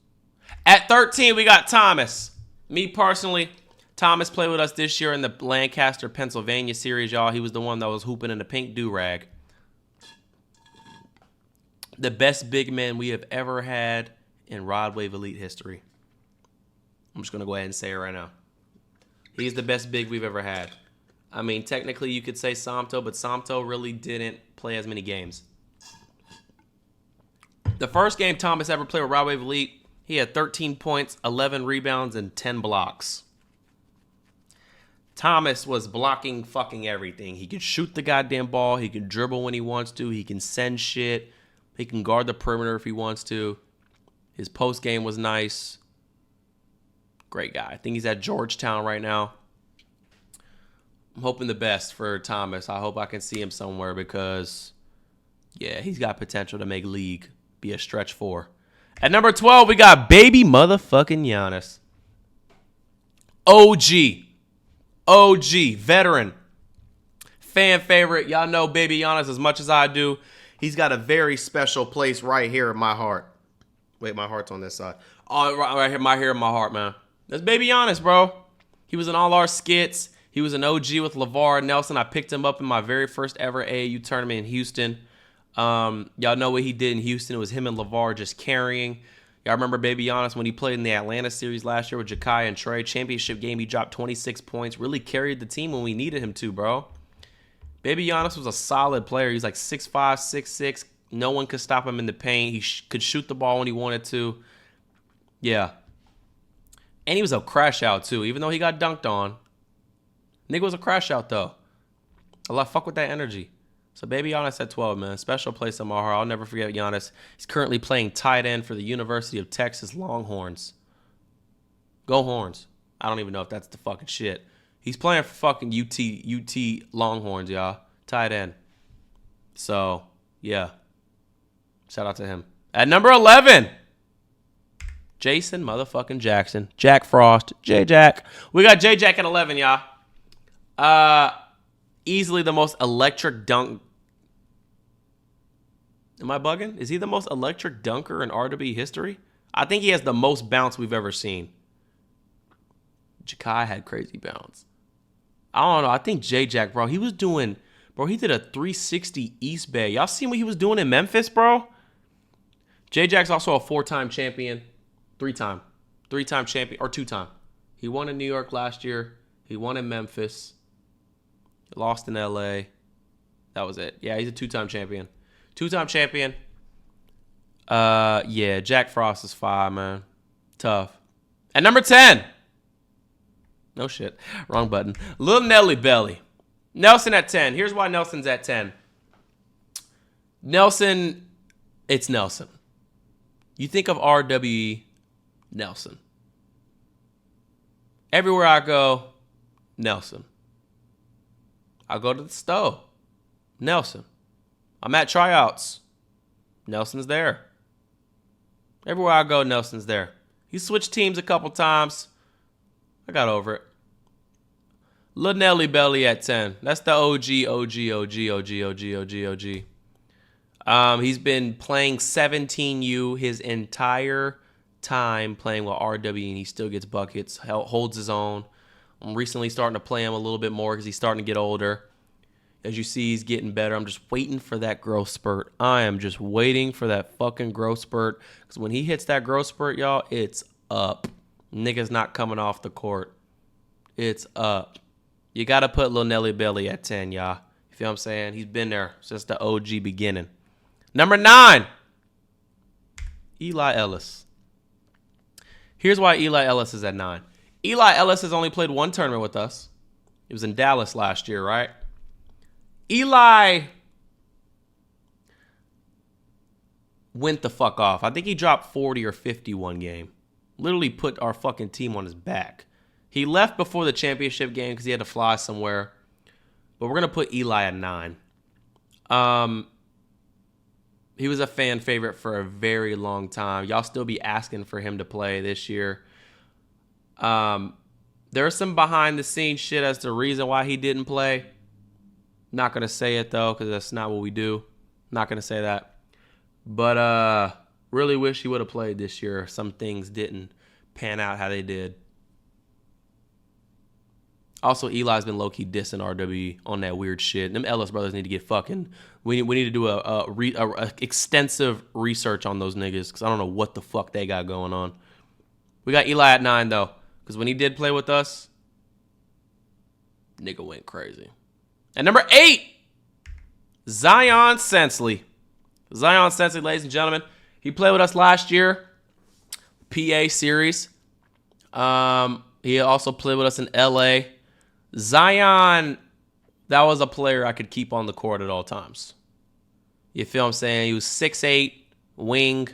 At 13, we got Thomas. Me personally, Thomas played with us this year in the Lancaster, Pennsylvania series, y'all. He was the one that was hooping in the pink do-rag. The best big man we have ever had in Rod Wave Elite history. I'm just going to go ahead and say it right now. He's the best big we've ever had. I mean, technically you could say Somto, but Somto really didn't play as many games. The first game Thomas ever played with Rod Wave Elite, he had 13 points, 11 rebounds, and 10 blocks. Thomas was blocking fucking everything. He could shoot the goddamn ball. He can dribble when he wants to. He can send shit. He can guard the perimeter if he wants to. His post game was nice. Great guy. I think he's at Georgetown right now. I'm hoping the best for Thomas. I hope I can see him somewhere because, yeah, he's got potential to make league, be a stretch four. At number 12, we got baby motherfucking Giannis. OG, veteran, fan favorite. Y'all know baby Giannis as much as I do. He's got a very special place right here in my heart. Wait, my heart's on this side. Oh, right here, my heart, man. That's baby Giannis, bro. He was in all our skits. He was an OG with Lavar Nelson. I picked him up in my very first ever AAU tournament in Houston. Y'all know what he did in Houston. It was him and Lavar just carrying. Y'all remember baby Giannis when he played in the Atlanta series last year with Jakai and Trey. Championship game, he dropped 26 points. Really carried the team when we needed him to, bro. Baby Giannis was a solid player. He's like 6'5", 6'6". No one could stop him in the paint. He could shoot the ball when he wanted to. Yeah. And he was a crash out, too, even though he got dunked on. Nigga was a crash out, though. I fuck with that energy. So, baby Giannis at 12, man. Special place in my heart. I'll never forget Giannis. He's currently playing tight end for the University of Texas Longhorns. Go Horns. I don't even know if that's the fucking shit. He's playing for fucking UT Longhorns, y'all. Tight end. So, yeah. Shout out to him. At number 11, Jason motherfucking Jackson. Jack Frost. J-Jack. We got J-Jack at 11, y'all. Easily the most electric dunk. Am I bugging? Is he the most electric dunker in RW history? I think he has the most bounce we've ever seen. Jakai had crazy bounce. I don't know. I think J-Jack, bro, he did a 360 East Bay. Y'all seen what he was doing in Memphis, bro? J-Jack's also a 4-time champion. Three-time champion, or 2-time. He won in New York last year. He won in Memphis. Lost in LA. That was it. Yeah, he's a 2-time champion. 2-time champion. Yeah, Jack Frost is 5, man. Tough. At number 10. No shit. Wrong button. Lil Nelly Belly. Nelson at 10. Here's why Nelson's at 10. Nelson, it's Nelson. You think of RWE, Nelson. Everywhere I go, Nelson. I go to the stove, Nelson. I'm at tryouts, Nelson's there. Everywhere I go, Nelson's there. He switched teams a couple times. I got over it. Lil Nelly Belly at 10. That's the OG. He's been playing 17U his entire time playing with RW, and he still gets buckets, holds his own. I'm recently starting to play him a little bit more because he's starting to get older. As you see, he's getting better. I'm just waiting for that growth spurt. I am just waiting for that fucking growth spurt. Because when he hits that growth spurt, y'all, it's up. Nigga's not coming off the court. It's up. You got to put Lil Nelly Belly at 10, y'all. You feel what I'm saying? He's been there since the OG beginning. Number 9, Eli Ellis. Here's why Eli Ellis is at 9. Eli Ellis has only played one tournament with us. It was in Dallas last year, right? Eli went the fuck off. I think he dropped 40 or 50 one game. Literally put our fucking team on his back. He left before the championship game because he had to fly somewhere. But we're going to put Eli at 9. He was a fan favorite for a very long time. Y'all still be asking for him to play this year. There's some behind the scenes shit as to the reason why he didn't play. Not going to say it though, because that's not what we do. Not going to say that. But really wish he would have played this year. Some things didn't pan out how they did. Also, Eli's been low-key dissing RWE on that weird shit. Them Ellis brothers need to get fucking... We need to do a extensive research on those niggas because I don't know what the fuck they got going on. We got Eli at 9, though, because when he did play with us, nigga went crazy. At number 8, Zion Sensley. Zion Sensley, ladies and gentlemen. He played with us last year, PA series. He also played with us in LA. Zion, that was a player I could keep on the court at all times. You feel what I'm saying? He was 6'8", wing,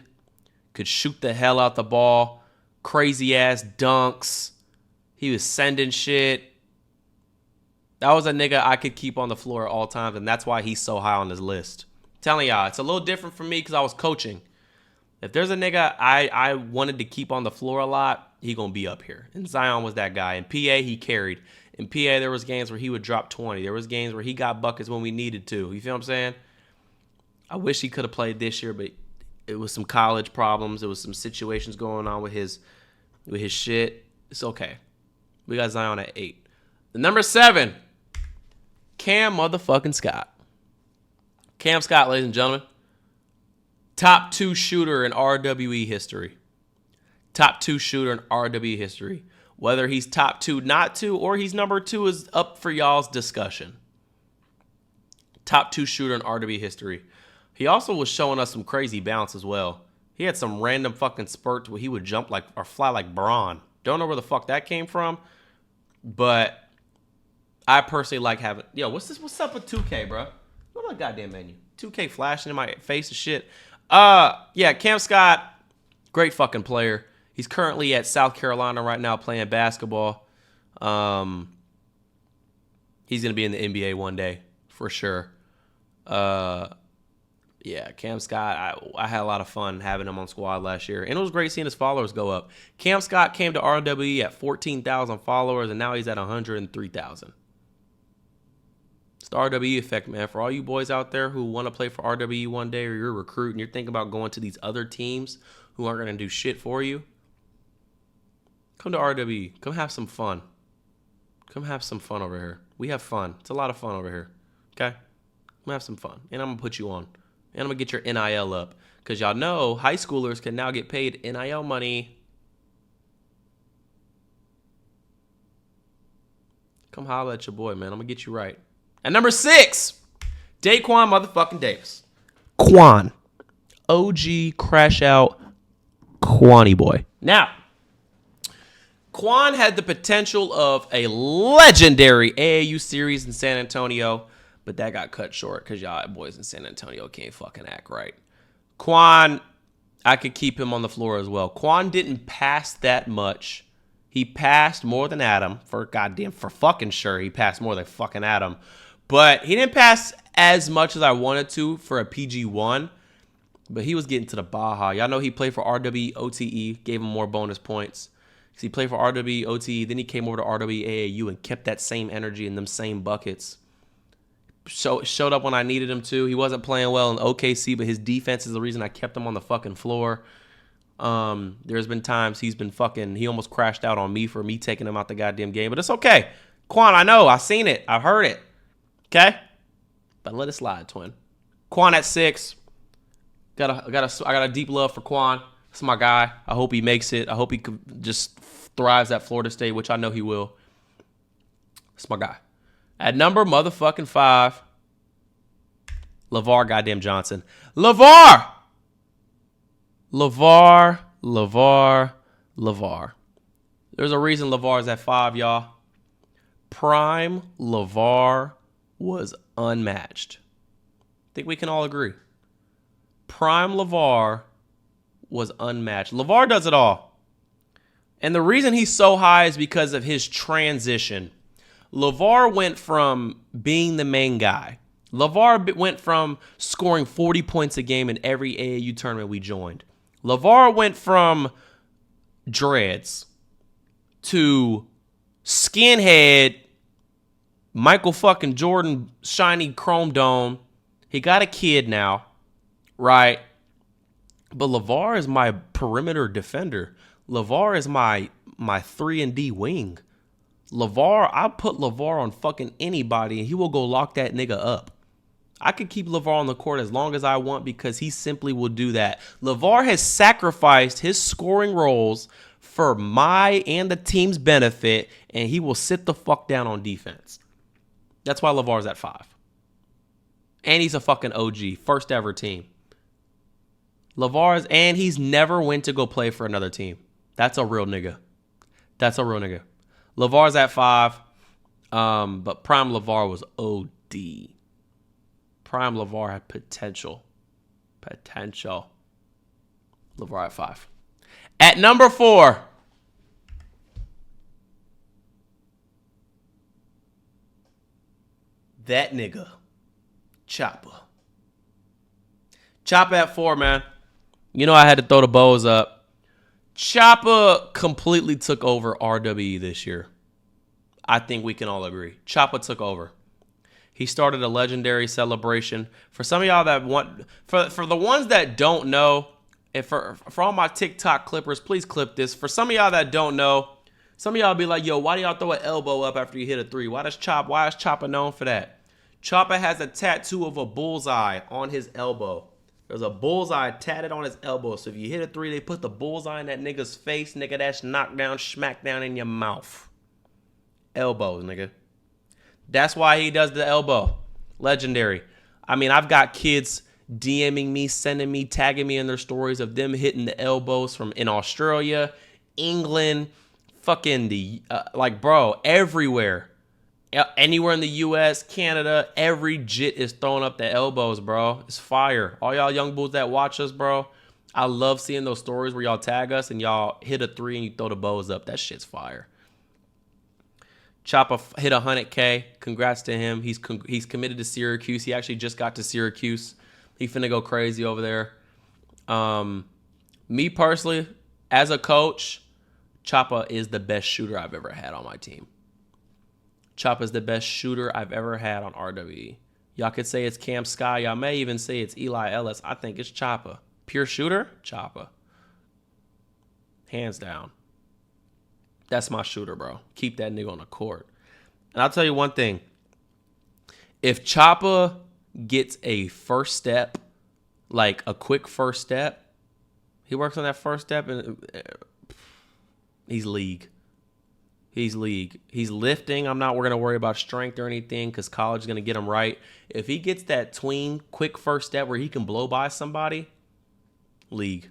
could shoot the hell out the ball, crazy-ass dunks. He was sending shit. That was a nigga I could keep on the floor at all times, and that's why he's so high on this list. I'm telling y'all, it's a little different for me because I was coaching. If there's a nigga I wanted to keep on the floor a lot, he gonna be up here. And Zion was that guy. In PA, he carried. In PA, there was games where he would drop 20. There was games where he got buckets when we needed to. You feel what I'm saying? I wish he could have played this year, but it was some college problems. There was some situations going on with his shit. It's okay. We got Zion at 8. The number 7, Cam motherfucking Scott. Cam Scott, ladies and gentlemen. Top 2 shooter in RWE history. Top 2 shooter in RWE history. Whether he's top 2, not 2, or he's number 2 is up for y'all's discussion. Top 2 shooter in RWE history. He also was showing us some crazy bounce as well. He had some random fucking spurts where he would jump like or fly like Braun. Don't know where the fuck that came from, but I personally like having. Yo, what's up with 2K, bro? Go to the goddamn menu. 2K flashing in my face and shit. Yeah, Cam Scott, great fucking player. He's currently at South Carolina right now playing basketball. He's going to be in the NBA one day for sure. Yeah, Cam Scott, I had a lot of fun having him on squad last year. And it was great seeing his followers go up. Cam Scott came to RWE at 14,000 followers, and now he's at 103,000. It's the RWE effect, man. For all you boys out there who want to play for RWE one day, or you're a recruit and you're thinking about going to these other teams who aren't going to do shit for you, come to RWE. Come have some fun. Come have some fun over here. We have fun. It's a lot of fun over here. Okay? Come have some fun. And I'm going to put you on. And I'm going to get your NIL up. Because y'all know high schoolers can now get paid NIL money. Come holler at your boy, man. I'm going to get you right. At number 6, Daquan motherfucking Davis. Quan. OG crash out Quanny boy. Now, Quan had the potential of a legendary AAU series in San Antonio, but that got cut short because y'all boys in San Antonio can't fucking act right. Quan, I could keep him on the floor as well. Quan didn't pass that much. He passed more than Adam for fucking sure. He passed more than fucking Adam, but he didn't pass as much as I wanted to for a PG1. But he was getting to the Baja. Y'all know he played for RWE OTE, gave him more bonus points. Because he played for RWE OTE, then he came over to RWE AAU and kept that same energy and them same buckets. Showed up when I needed him to. He wasn't playing well in OKC, but his defense is the reason I kept him on the fucking floor. There's been times he almost crashed out on me for me taking him out the goddamn game. But it's okay. Quan, I know. I've seen it. I've heard it. Okay? But let it slide, twin. Quan at 6. I got a deep love for Quan. That's my guy. I hope he makes it. I hope he just thrives at Florida State, which I know he will. That's my guy. At number motherfucking 5, Lavar goddamn Johnson. Lavar. There's a reason Lavar's at 5, y'all. Prime Lavar was unmatched. I think we can all agree. Prime Lavar was unmatched. Lavar does it all. And the reason he's so high is because of his transition. Lavar went from being the main guy. Lavar went from scoring 40 points a game in every AAU tournament we joined. Lavar went from dreads to skinhead, Michael fucking Jordan, shiny chrome dome. He got a kid now, right? But Lavar is my perimeter defender. Lavar is my 3-and-D wing. Lavar, I'll put Lavar on fucking anybody and he will go lock that nigga up. I could keep Lavar on the court as long as I want because he simply will do that. Lavar has sacrificed his scoring roles for my and the team's benefit, and he will sit the fuck down on defense. That's why Lavar's at 5. And he's a fucking OG, first ever team. And he's never went to go play for another team. That's a real nigga. Lavar's at 5, but prime Lavar was OD. Prime Lavar had potential. Lavar at 5. At number 4, that nigga, Choppa. Choppa at 4, man. You know I had to throw the bows up. Choppa completely took over RWE this year. I think we can all agree. Choppa took over. He started a legendary celebration. For some of y'all that want, for the ones that don't know, and for all my TikTok clippers, please clip this. For some of y'all that don't know, some of y'all be like, yo, why do y'all throw an elbow up after you hit a 3? Why is Choppa known for that? Choppa has a tattoo of a bullseye on his elbow. There's a bullseye tatted on his elbow. So if you hit a 3, they put the bullseye in that nigga's face. Nigga, that's knockdown, smackdown in your mouth. Elbows, nigga. That's why he does the elbow. Legendary. I mean, I've got kids DMing me, sending me, tagging me in their stories of them hitting the elbows from in Australia, England, fucking bro, everywhere. Anywhere in the U.S., Canada, every jit is throwing up the elbows, bro. It's fire. All y'all young bulls that watch us, bro, I love seeing those stories where y'all tag us and y'all hit a 3 and you throw the bows up. That shit's fire. Choppa hit 100K. Congrats to him. He's committed to Syracuse. He actually just got to Syracuse. He finna go crazy over there. Me personally, as a coach, Choppa is the best shooter I've ever had on my team. Choppa's the best shooter I've ever had on RWE. Y'all could say it's Cam Sky. Y'all may even say it's Eli Ellis. I think it's Choppa. Pure shooter, Choppa. Hands down. That's my shooter, bro. Keep that nigga on the court. And I'll tell you one thing. If Choppa gets a first step, like a quick first step, he works on that first step and he's league. He's league. He's lifting. We're going to worry about strength or anything because college is going to get him right. If he gets that tween quick first step where he can blow by somebody, league.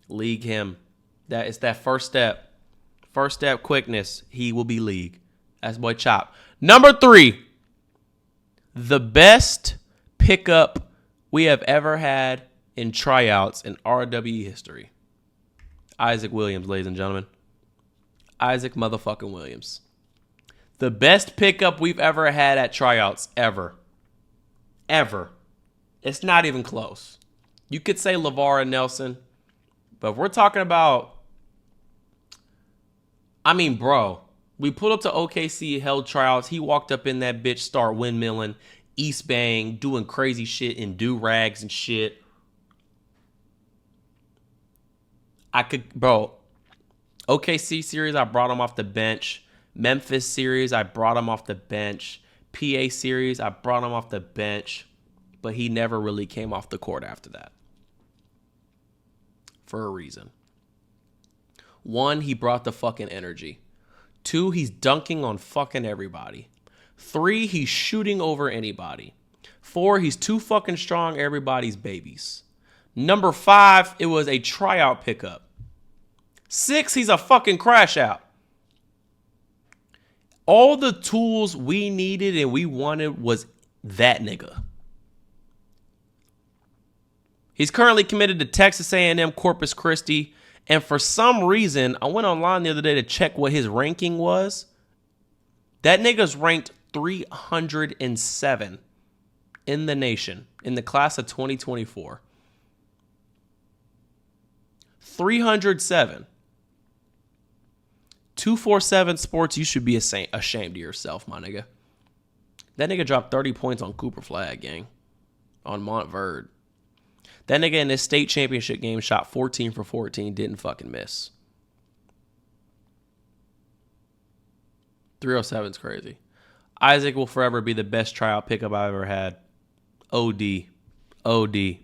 League him. It's that first step. First step quickness. He will be league. That's boy Chop. Number 3. The best pickup we have ever had in tryouts in RWE history. Isaac Williams, ladies and gentlemen. Isaac motherfucking Williams. The best pickup we've ever had at tryouts ever. Ever. It's not even close. You could say Lavar and Nelson, but if we're talking about, bro, we pulled up to OKC, held tryouts. He walked up in that bitch, start windmilling, East Bang, doing crazy shit in do-rags and shit. OKC series, I brought him off the bench. Memphis series, I brought him off the bench. PA series, I brought him off the bench. But he never really came off the court after that. For a reason. 1, he brought the fucking energy. 2, he's dunking on fucking everybody. 3, he's shooting over anybody. 4, he's too fucking strong, everybody's babies. Number 5, it was a tryout pickup. 6, he's a fucking crash out. All the tools we needed and we wanted was that nigga. He's currently committed to Texas A&M Corpus Christi And for some reason, I went online the other day to check what his ranking was. That nigga's ranked 307 in the nation in the class of 2024. 307. 247 Sports, you should be ashamed of yourself, my nigga. That nigga dropped 30 points on Cooper Flag, gang. On Montverde. That nigga in this state championship game shot 14 for 14, didn't fucking miss. 307's crazy. Isaac will forever be the best tryout pickup I've ever had. OD. OD.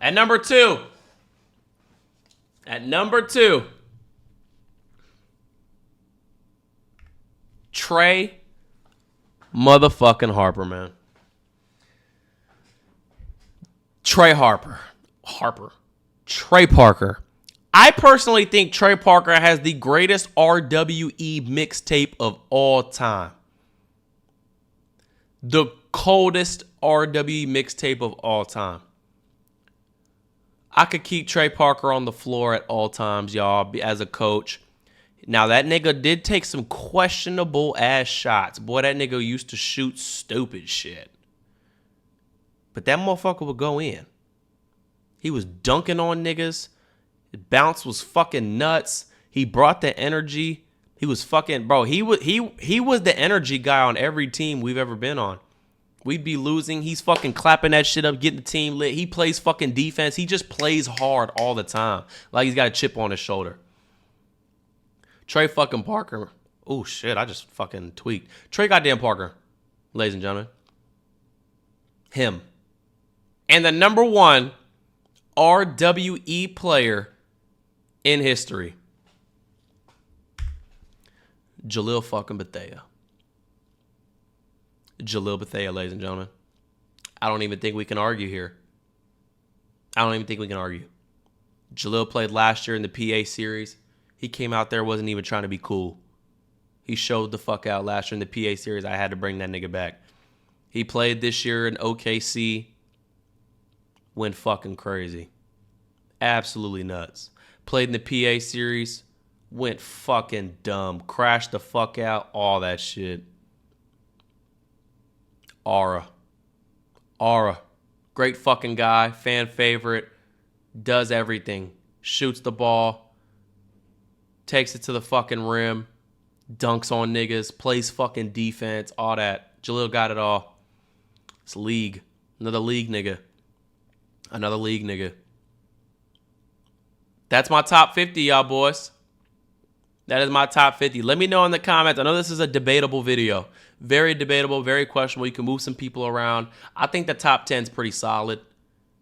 At number two. Trey motherfucking Harper, man. Trey Parker. I personally think Trey Parker has the greatest RWE mixtape of all time. The coldest RWE mixtape of all time. I could keep Trey Parker on the floor at all times, y'all, as a coach. Now, that nigga did take some questionable ass shots. Boy, that nigga used to shoot stupid shit. But that motherfucker would go in. He was dunking on niggas. His bounce was fucking nuts. He brought the energy. He was fucking, bro, he was the energy guy on every team we've ever been on. We'd be losing. He's fucking clapping that shit up, getting the team lit. He plays fucking defense. He just plays hard all the time. Like he's got a chip on his shoulder. Trey fucking Parker. Oh, shit. I just fucking tweaked. Trey goddamn Parker, ladies and gentlemen. Him. And the number one RWE player in history. Jalil fucking Bea. Jalil Bea, ladies and gentlemen. I don't even think we can argue here. Jalil played last year in the PA series. He came out there, wasn't even trying to be cool. He showed the fuck out last year in the PA series. I had to bring that nigga back. He played this year in OKC. Went fucking crazy. Absolutely nuts. Played in the PA series. Went fucking dumb. Crashed the fuck out. All that shit. Aura. Great fucking guy. Fan favorite. Does everything. Shoots the ball. Takes it to the fucking rim. Dunks on niggas. Plays fucking defense. All that. Jalil got it all. It's league. Another league nigga. That's my top 50, y'all boys. That is my top 50. Let me know in the comments. I know this is a debatable video. Very debatable, very questionable. You can move some people around. I think the top 10 is pretty solid.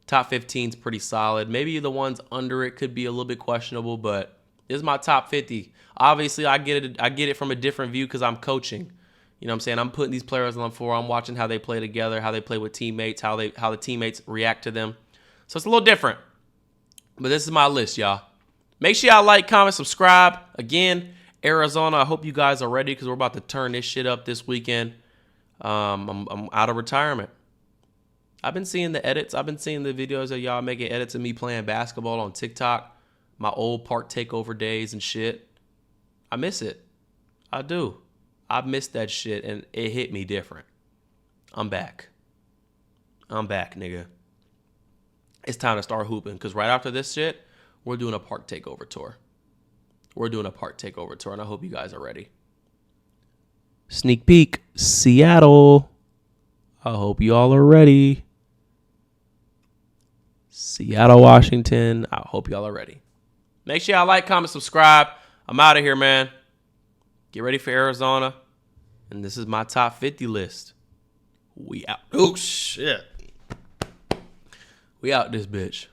Top 15 is pretty solid. Maybe the ones under it could be a little bit questionable, but this is my top 50. Obviously, I get it from a different view because I'm coaching. You know what I'm saying? I'm putting these players on the floor. I'm watching how they play together, how they play with teammates, how the teammates react to them. So it's a little different. But this is my list, y'all. Make sure y'all like, comment, subscribe. Again, Arizona, I hope you guys are ready because we're about to turn this shit up this weekend. I'm out of retirement. I've been seeing the edits. I've been seeing the videos of y'all making edits of me playing basketball on TikTok. My old park takeover days and shit. I miss it. I do. I missed that shit and it hit me different. I'm back, nigga. It's time to start hooping because right after this shit, we're doing a park takeover tour. And I hope you guys are ready. Sneak peek, Seattle. I hope you all are ready. Seattle, Washington. I hope y'all are ready. Make sure y'all like, comment, subscribe. I'm out of here, man. Get ready for Arizona. And this is my top 50 list. We out. Oh, shit. We out this bitch.